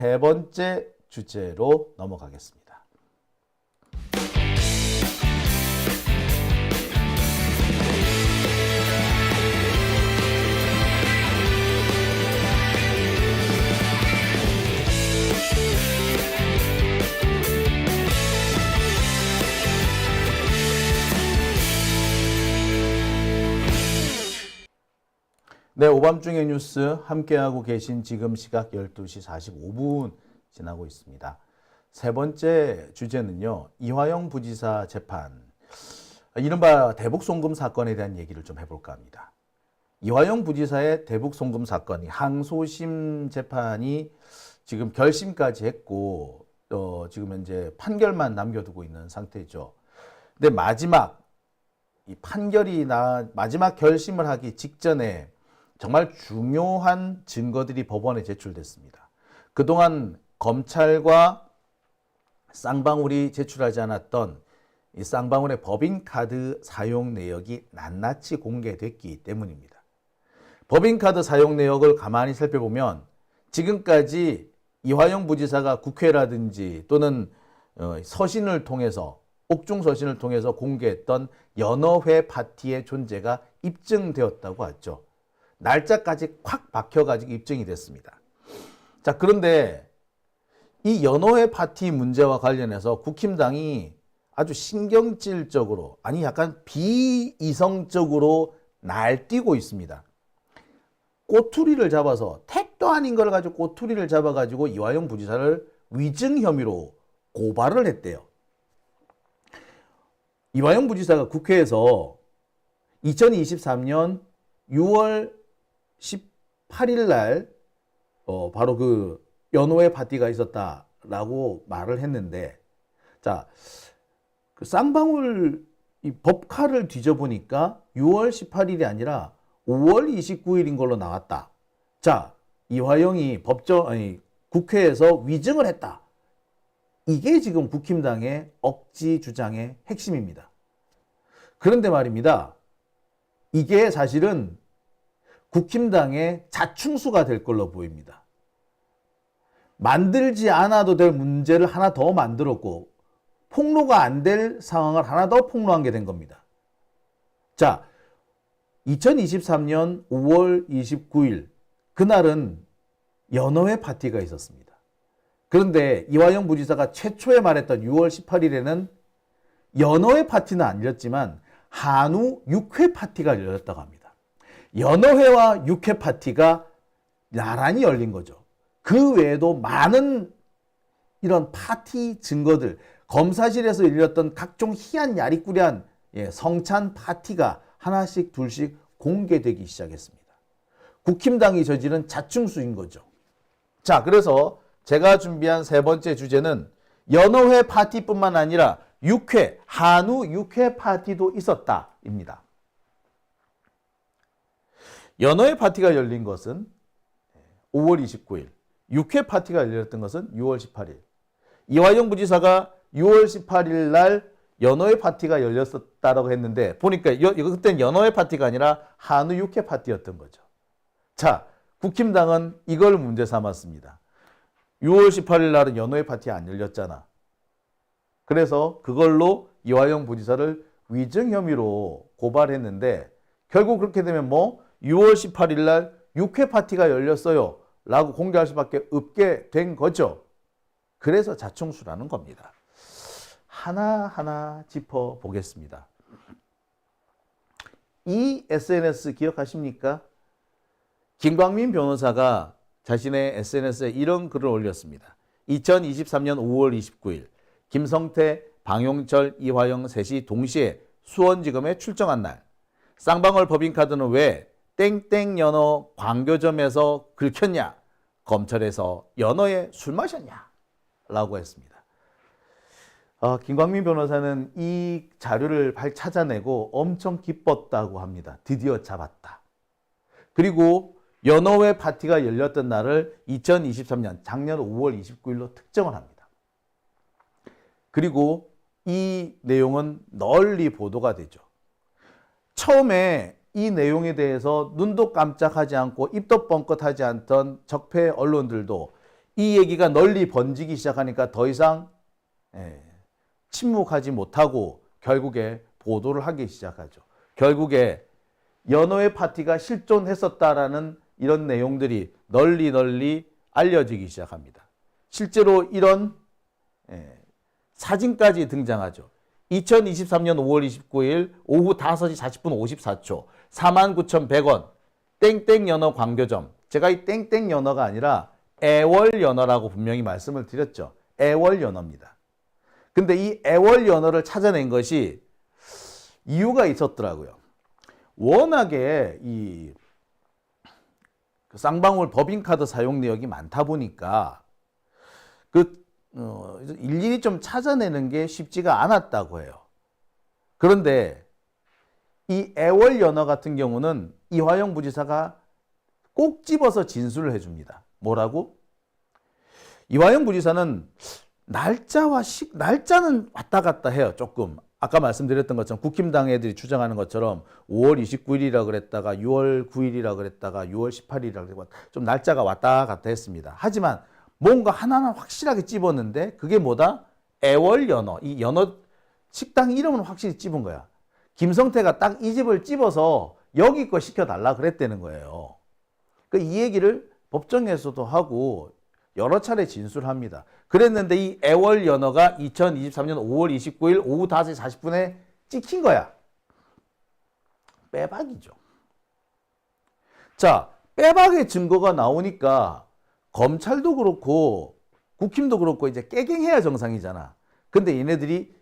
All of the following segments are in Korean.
세 번째 주제로 넘어가겠습니다. 네, 오밤중의 뉴스 함께하고 계신 지금 시각 12시 45분 지나고 있습니다. 세 번째 주제는요, 이화영 부지사 재판, 이른바 대북송금 사건에 대한 얘기를 좀 해볼까 합니다. 이화영 부지사의 대북송금 사건이 항소심 재판이 지금 결심까지 했고, 지금 현재 판결만 남겨두고 있는 상태죠. 근데 마지막 결심을 하기 직전에 정말 중요한 증거들이 법원에 제출됐습니다. 그동안 검찰과 쌍방울이 제출하지 않았던 이 쌍방울의 법인카드 사용 내역이 낱낱이 공개됐기 때문입니다. 법인카드 사용 내역을 가만히 살펴보면 지금까지 이화영 부지사가 국회라든지 또는 서신을 통해서 옥중서신을 통해서 공개했던 여러 회 파티의 존재가 입증되었다고 하죠. 날짜까지 콱 박혀가지고 입증이 됐습니다. 자, 그런데 이 연호회 파티 문제와 관련해서 국힘당이 아주 신경질적으로, 아니 약간 비이성적으로 날뛰고 있습니다. 꼬투리를 잡아서, 택도 아닌 걸 가지고 꼬투리를 잡아가지고 이화영 부지사를 위증 혐의로 고발을 했대요. 이화영 부지사가 국회에서 2023년 6월 18일 날 바로 그 연호회 파티가 있었다라고 말을 했는데, 자, 그 쌍방울 이 법카를 뒤져보니까 6월 18일이 아니라 5월 29일인 걸로 나왔다. 자, 이화영이 국회에서 위증을 했다. 이게 지금 국힘당의 억지 주장의 핵심입니다. 그런데 말입니다. 이게 사실은 국힘당의 자충수가 될 걸로 보입니다. 만들지 않아도 될 문제를 하나 더 만들었고 폭로가 안 될 상황을 하나 더 폭로한 게 된 겁니다. 자, 2023년 5월 29일 그날은 연호회 파티가 있었습니다. 그런데 이화영 부지사가 최초에 말했던 6월 18일에는 연호회 파티는 안 열렸지만 한우 육회 파티가 열렸다고 합니다. 연어회와 육회 파티가 나란히 열린 거죠. 그 외에도 많은 이런 파티 증거들, 검사실에서 열렸던 각종 희한 야리꾸리한 성찬 파티가 하나씩 둘씩 공개되기 시작했습니다. 국힘당이 저지른 자충수인 거죠. 자, 그래서 제가 준비한 세 번째 주제는 연어회 파티뿐만 아니라 육회, 한우 육회 파티도 있었다입니다. 연어회 파티가 열린 것은 5월 29일, 육회 파티가 열렸던 것은 6월 18일. 이화영 부지사가 6월 18일 날 연어회 파티가 열렸었다고 했는데 보니까 그때는 연어회 파티가 아니라 한우 육회 파티였던 거죠. 자, 국힘당은 이걸 문제 삼았습니다. 6월 18일 날은 연어회 파티 안 열렸잖아. 그래서 그걸로 이화영 부지사를 위증 혐의로 고발했는데 결국 그렇게 되면 6월 18일 날 6회 파티가 열렸어요 라고 공개할 수밖에 없게 된 거죠. 그래서 자충수라는 겁니다. 하나하나 짚어보겠습니다. 이 SNS 기억하십니까? 김광민 변호사가 자신의 SNS에 이런 글을 올렸습니다. 2023년 5월 29일 김성태, 방용철, 이화영 셋이 동시에 수원지검에 출정한 날 쌍방울 법인카드는 왜 땡땡 연어 광교점에서 긁혔냐? 검찰에서 연어에 술 마셨냐? 라고 했습니다. 김광민 변호사는 이 자료를 찾아내고 엄청 기뻤다고 합니다. 드디어 잡았다. 그리고 연어회 파티가 열렸던 날을 2023년 작년 5월 29일로 특정을 합니다. 그리고 이 내용은 널리 보도가 되죠. 처음에 이 내용에 대해서 눈도 깜짝하지 않고 입도 뻥끗하지 않던 적폐 언론들도 이 얘기가 널리 번지기 시작하니까 더 이상 침묵하지 못하고 결국에 보도를 하기 시작하죠. 결국에 연호회 파티가 실존했었다라는 이런 내용들이 널리 알려지기 시작합니다. 실제로 이런 사진까지 등장하죠. 2023년 5월 29일 오후 5시 40분 54초 49,100원 땡땡 연어 광교점. 제가 이 땡땡 연어가 아니라 애월 연어라고 분명히 말씀을 드렸죠. 애월 연어입니다. 근데 이 애월 연어를 찾아낸 것이 이유가 있었더라고요. 워낙에 이 쌍방울 법인카드 사용 내역이 많다 보니까 일일이 좀 찾아내는 게 쉽지가 않았다고 해요. 그런데 이 애월 연어 같은 경우는 이화영 부지사가 꼭 집어서 진술을 해줍니다. 뭐라고? 이화영 부지사는 날짜는 왔다 갔다 해요. 조금. 아까 말씀드렸던 것처럼 국힘당 애들이 주장하는 것처럼 5월 29일이라 그랬다가 6월 9일이라 그랬다가 6월 18일이라 그랬다가 좀 날짜가 왔다 갔다 했습니다. 하지만 뭔가 하나는 확실하게 집었는데 그게 뭐다? 애월 연어. 이 연어 식당 이름은 확실히 집은 거야. 김성태가 딱 이 집을 집어서 여기 거 시켜달라 그랬다는 거예요. 이 얘기를 법정에서도 하고 여러 차례 진술합니다. 그랬는데 이 애월 연어가 2023년 5월 29일 오후 5시 40분에 찍힌 거야. 빼박이죠. 자, 빼박의 증거가 나오니까 검찰도 그렇고 국힘도 그렇고 이제 깨갱해야 정상이잖아. 근데 얘네들이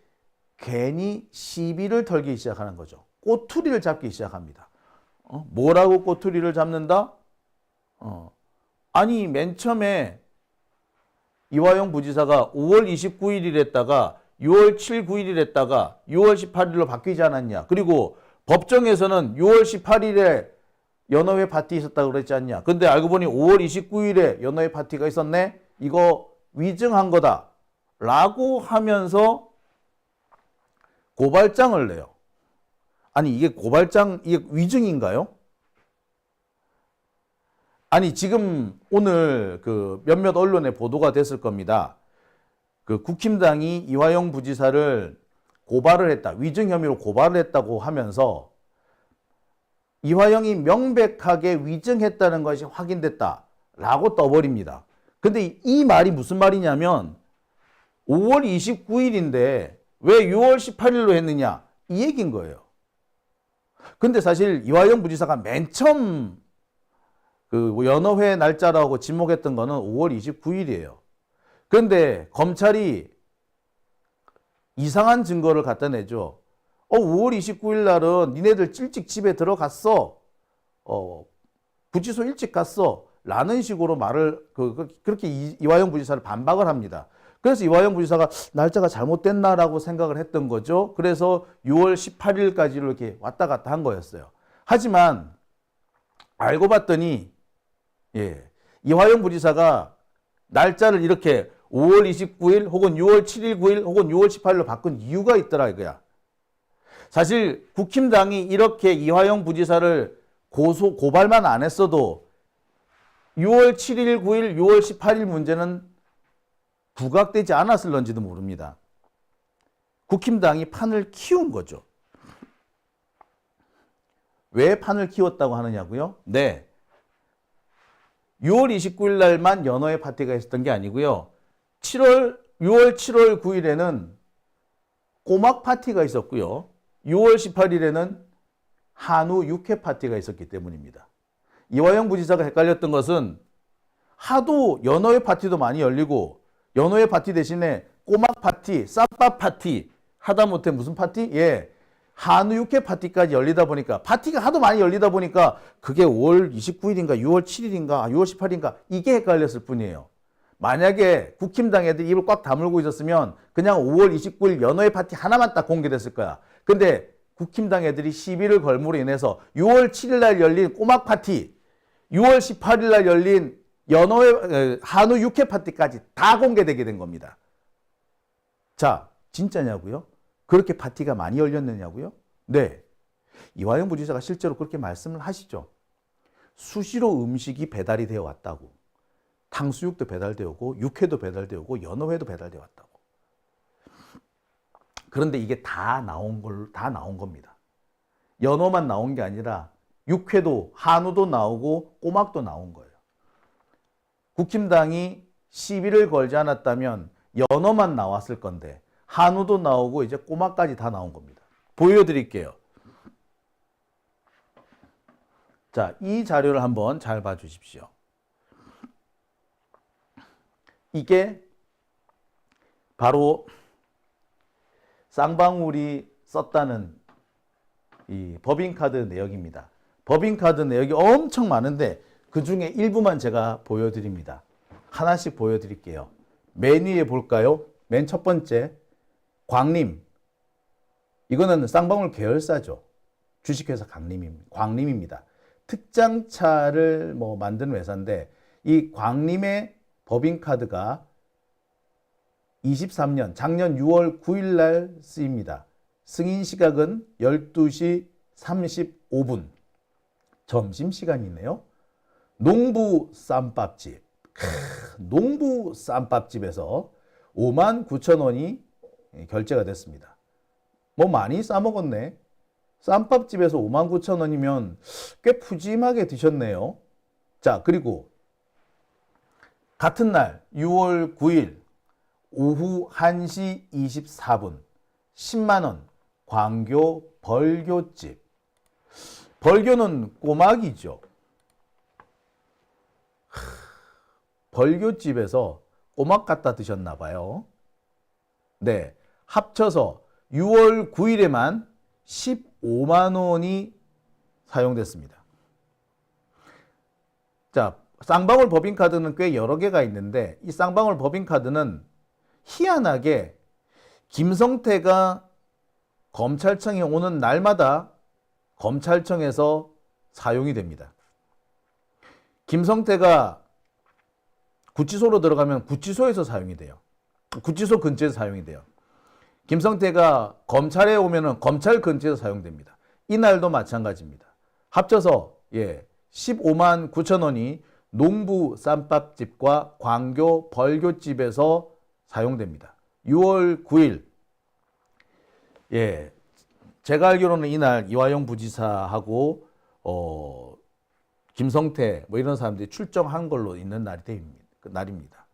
괜히 시비를 털기 시작하는 거죠. 꼬투리를 잡기 시작합니다. 뭐라고 꼬투리를 잡는다? 아니 맨 처음에 이화영 부지사가 5월 29일을 했다가 6월 7, 9일을 했다가 6월 18일로 바뀌지 않았냐. 그리고 법정에서는 6월 18일에 연어회 파티 있었다고 그랬지 않냐. 근데 알고 보니 5월 29일에 연어회 파티가 있었네. 이거 위증한 거다. 라고 하면서 고발장을 내요. 아니 이게 이게 위증인가요? 아니 지금 오늘 몇몇 언론에 보도가 됐을 겁니다. 국힘당이 이화영 부지사를 고발을 했다. 위증 혐의로 고발을 했다고 하면서 이화영이 명백하게 위증했다는 것이 확인됐다라고 떠버립니다. 근데 이 말이 무슨 말이냐면 5월 29일인데 왜 6월 18일로 했느냐 이 얘기인 거예요. 근데 사실 이화영 부지사가 맨 처음 연어회 날짜라고 지목했던 거는 5월 29일이에요. 그런데 검찰이 이상한 증거를 갖다 내죠. 5월 29일 날은 니네들 일찍 집에 들어갔어. 구치소 일찍 갔어. 라는 식으로 말을 그렇게 이화영 부지사를 반박을 합니다. 그래서 이화영 부지사가 날짜가 잘못됐나라고 생각을 했던 거죠. 그래서 6월 18일까지로 이렇게 왔다 갔다 한 거였어요. 하지만 알고 봤더니 이화영 부지사가 날짜를 이렇게 5월 29일 혹은 6월 7일 9일 혹은 6월 18일로 바꾼 이유가 있더라 이거야. 사실 국힘당이 이렇게 이화영 부지사를 고발만 안 했어도 6월 7일 9일 6월 18일 문제는 부각되지 않았을런지도 모릅니다. 국힘당이 판을 키운 거죠. 왜 판을 키웠다고 하느냐고요? 네. 6월 29일 날만 연어회 파티가 있었던 게 아니고요. 6월 7월 9일에는 꼬막 파티가 있었고요. 6월 18일에는 한우 육회 파티가 있었기 때문입니다. 이화영 부지사가 헷갈렸던 것은 하도 연어회 파티도 많이 열리고 연어회 파티 대신에 꼬막 파티, 쌈밥 파티 하다못해 무슨 파티? 한우 육회 파티까지 열리다 보니까 파티가 하도 많이 열리다 보니까 그게 5월 29일인가 6월 7일인가 6월 18일인가 이게 헷갈렸을 뿐이에요. 만약에 국힘당 애들이 입을 꽉 다물고 있었으면 그냥 5월 29일 연어회 파티 하나만 딱 공개됐을 거야. 근데 국힘당 애들이 시비를 걸므로 인해서 6월 7일 날 열린 꼬막 파티, 6월 18일 날 열린 한우 육회 파티까지 다 공개되게 된 겁니다. 자, 진짜냐고요? 그렇게 파티가 많이 열렸느냐고요? 네. 이화영 부지사가 실제로 그렇게 말씀을 하시죠. 수시로 음식이 배달이 되어 왔다고. 탕수육도 배달되고 육회도 배달되고 연어회도 배달되어 왔다고. 그런데 이게 다 나온 겁니다. 연어만 나온 게 아니라 육회도 한우도 나오고 꼬막도 나온 거예요. 국힘당이 시비를 걸지 않았다면 연어만 나왔을 건데 한우도 나오고 이제 꼬막까지 다 나온 겁니다. 보여드릴게요. 자, 이 자료를 한번 잘 봐주십시오. 이게 바로 쌍방울이 썼다는 이 법인카드 내역입니다. 법인카드 내역이 엄청 많은데 그 중에 일부만 제가 보여드립니다. 하나씩 보여드릴게요. 맨 위에 볼까요? 맨 첫 번째 광림. 이거는 쌍방울 계열사죠. 주식회사 광림입니다. 특장차를 만드는 회사인데 이 광림의 법인카드가 23년 작년 6월 9일 날 쓰입니다. 승인 시각은 12시 35분. 점심시간이네요. 농부 쌈밥집. 농부 쌈밥집에서 59,000원이 결제가 됐습니다. 많이 싸먹었네. 쌈밥집에서 59,000원이면 꽤 푸짐하게 드셨네요. 자, 그리고 같은 날 6월 9일 오후 1시 24분 10만원 광교 벌교집. 벌교는 꼬막이죠. 벌교집에서 꼬막 갖다 드셨나 봐요. 네, 합쳐서 6월 9일에만 15만 원이 사용됐습니다. 자, 쌍방울 법인카드는 꽤 여러 개가 있는데 이 쌍방울 법인카드는 희한하게 김성태가 검찰청에 오는 날마다 검찰청에서 사용이 됩니다. 김성태가 구치소로 들어가면 구치소에서 사용이 돼요. 구치소 근처에서 사용이 돼요. 김성태가 검찰에 오면은 검찰 근처에서 사용됩니다. 이날도 마찬가지입니다. 합쳐서 15만 9천 원이 농부 쌈밥집과 광교 벌교집에서 사용됩니다. 6월 9일. 제가 알기로는 이날 이화영 부지사하고 김성태 이런 사람들이 출정한 걸로 있는 날입니다.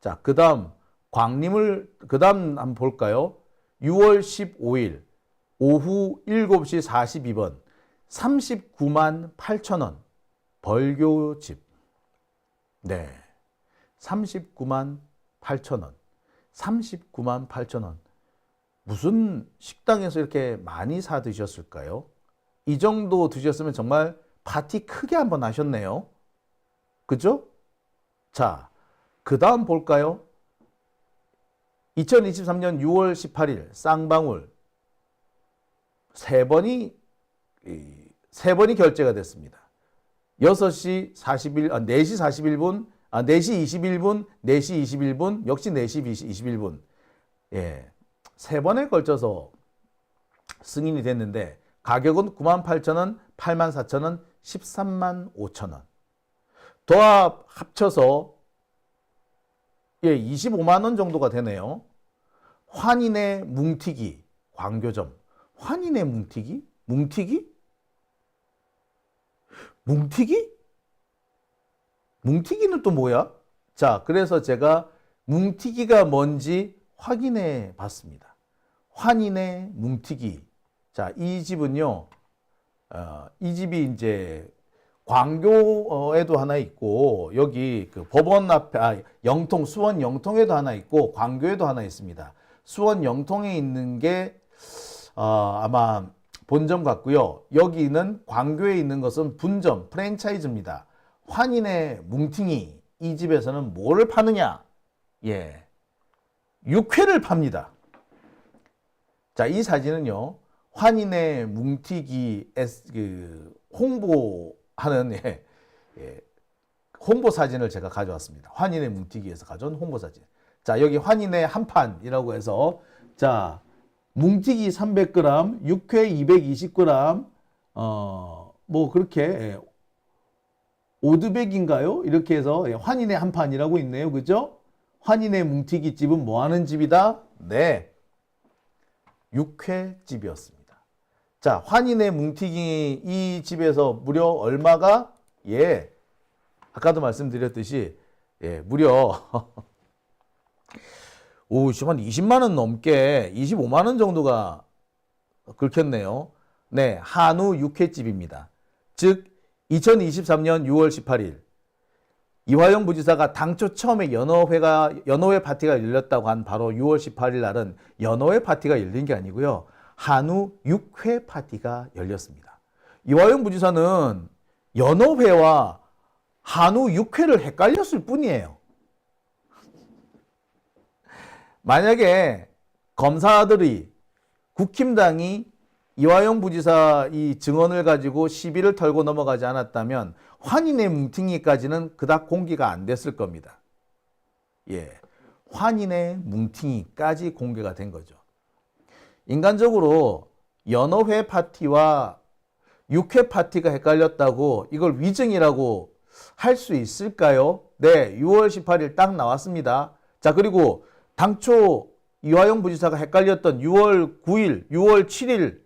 자, 그다음 한번 볼까요? 6월 15일 오후 7시 42분 39만 8천 원 벌교집. 네, 39만 8천 원. 39만 8천 원. 무슨 식당에서 이렇게 많이 사 드셨을까요? 이 정도 드셨으면 정말 파티 크게 한번 하셨네요. 그죠? 자, 그 다음 볼까요? 2023년 6월 18일 쌍방울 세 번이 결제가 됐습니다. 4시 21분, 4시 21분, 4시 21분, 역시 4시 21분. 세 번에 걸쳐서 승인이 됐는데 가격은 98,000원, 84,000원, 134,500원. 합쳐서 25만 원 정도가 되네요. 환인의 뭉티기 광교점. 환인의 뭉티기? 뭉티기는 또 뭐야? 자, 그래서 제가 뭉티기가 뭔지 확인해 봤습니다. 환인의 뭉티기. 자, 이 집은요, 이 집이 이제 광교에도 하나 있고, 여기 그 법원 앞에, 수원 영통에도 하나 있고, 광교에도 하나 있습니다. 수원 영통에 있는 게, 아마 본점 같고요. 여기는 광교에 있는 것은 분점, 프랜차이즈입니다. 환인의 뭉팅이, 이 집에서는 뭐를 파느냐? 육회를 팝니다. 자, 이 사진은요, 환인의 뭉티기 홍보하는 홍보 사진을 제가 가져왔습니다. 환인의 뭉티기에서 가져온 홍보 사진. 자, 여기 환인의 한판이라고 해서, 자, 뭉티기 300g, 육회 220g, 그렇게 오드백인가요? 이렇게 해서 환인의 한판이라고 있네요. 그죠? 환인의 뭉티기 집은 뭐 하는 집이다? 네. 육회집이었습니다. 자, 환인의 뭉티기 이 집에서 무려 얼마가? 예. 아까도 말씀드렸듯이 무려 한 20만 원 넘게 25만 원 정도가 긁혔네요. 네, 한우 육회집입니다. 즉 2023년 6월 18일 이화영 부지사가 당초 처음에 연어회 파티가 열렸다고 한 바로 6월 18일 날은 연어회 파티가 열린 게 아니고요. 한우 육회 파티가 열렸습니다. 이화영 부지사는 연어회와 한우 육회를 헷갈렸을 뿐이에요. 만약에 검사들이 국힘당이 이화영 부지사 이 증언을 가지고 시비를 털고 넘어가지 않았다면 환인의 뭉팅이까지는 그닥 공개가 안 됐을 겁니다. 예, 환인의 뭉팅이까지 공개가 된 거죠. 인간적으로 연어회 파티와 육회 파티가 헷갈렸다고 이걸 위증이라고 할 수 있을까요? 네, 6월 18일 딱 나왔습니다. 자, 그리고 당초 이화영 부지사가 헷갈렸던 6월 9일, 6월 7일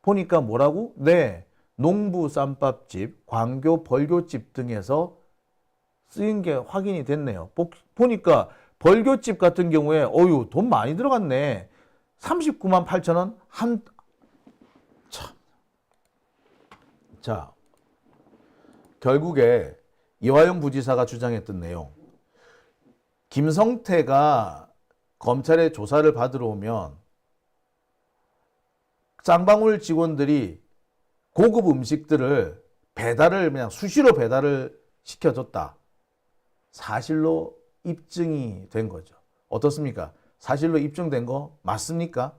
보니까 뭐라고? 네, 농부 쌈밥집, 광교 벌교집 등에서 쓰인 게 확인이 됐네요. 보니까 벌교집 같은 경우에 어유 돈 많이 들어갔네. 39만 8천 원 참. 자, 결국에 이화영 부지사가 주장했던 내용. 김성태가 검찰의 조사를 받으러 오면 쌍방울 직원들이 고급 음식들을 그냥 수시로 배달을 시켜줬다. 사실로 입증이 된 거죠. 어떻습니까? 사실로 입증된 거 맞습니까?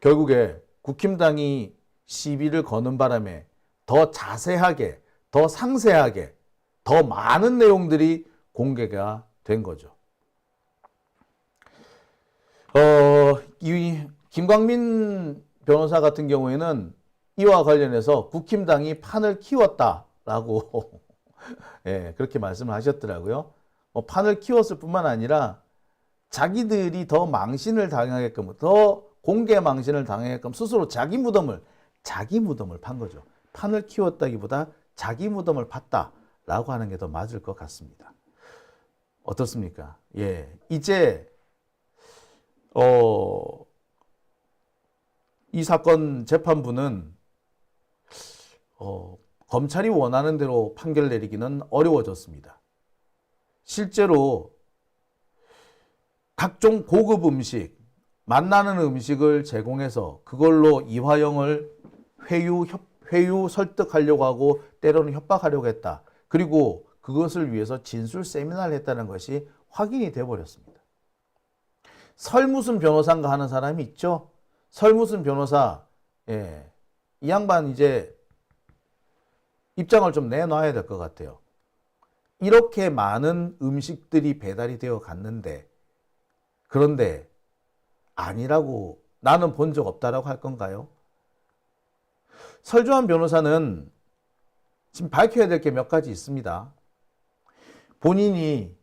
결국에 국힘당이 시비를 거는 바람에 더 자세하게, 더 상세하게, 더 많은 내용들이 공개가 된 거죠. 이 김광민 변호사 같은 경우에는 이와 관련해서 국힘당이 판을 키웠다라고 예, 그렇게 말씀을 하셨더라고요. 판을 키웠을 뿐만 아니라 자기들이 더 망신을 당하게끔, 더 공개 망신을 당하게끔 스스로 자기 무덤을 판 거죠. 판을 키웠다기보다 자기 무덤을 팠다라고 하는 게 더 맞을 것 같습니다. 어떻습니까? 예, 이제 이 사건 재판부는 검찰이 원하는 대로 판결 내리기는 어려워졌습니다. 실제로 각종 고급 음식, 맛나는 음식을 제공해서 그걸로 이화영을 회유 설득하려고 하고 때로는 협박하려고 했다. 그리고 그것을 위해서 진술 세미나를 했다는 것이 확인이 돼버렸습니다. 설무순 변호사인가 하는 사람이 있죠. 설무순 변호사, 예, 이 양반 이제 입장을 좀 내놔야 될 것 같아요. 이렇게 많은 음식들이 배달이 되어 갔는데, 그런데 아니라고 나는 본 적 없다라고 할 건가요? 설주환 변호사는 지금 밝혀야 될 게 몇 가지 있습니다. 본인이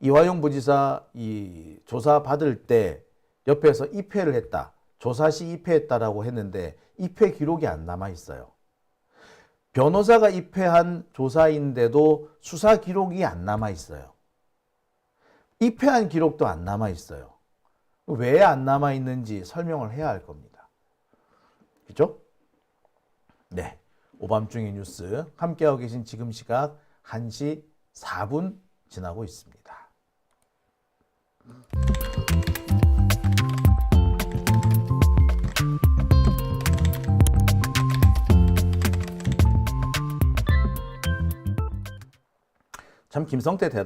이화영 부지사 이 조사 받을 때 옆에서 입회를 했다. 조사 시 입회했다라고 했는데 입회 기록이 안 남아 있어요. 변호사가 입회한 조사인데도 수사 기록이 안 남아 있어요. 입회한 기록도 안 남아 있어요. 왜 안 남아 있는지 설명을 해야 할 겁니다. 그죠? 네. 오밤중의 뉴스 함께하고 계신 지금 시각 1시 4분 지나고 있습니다. 참 김성태 대단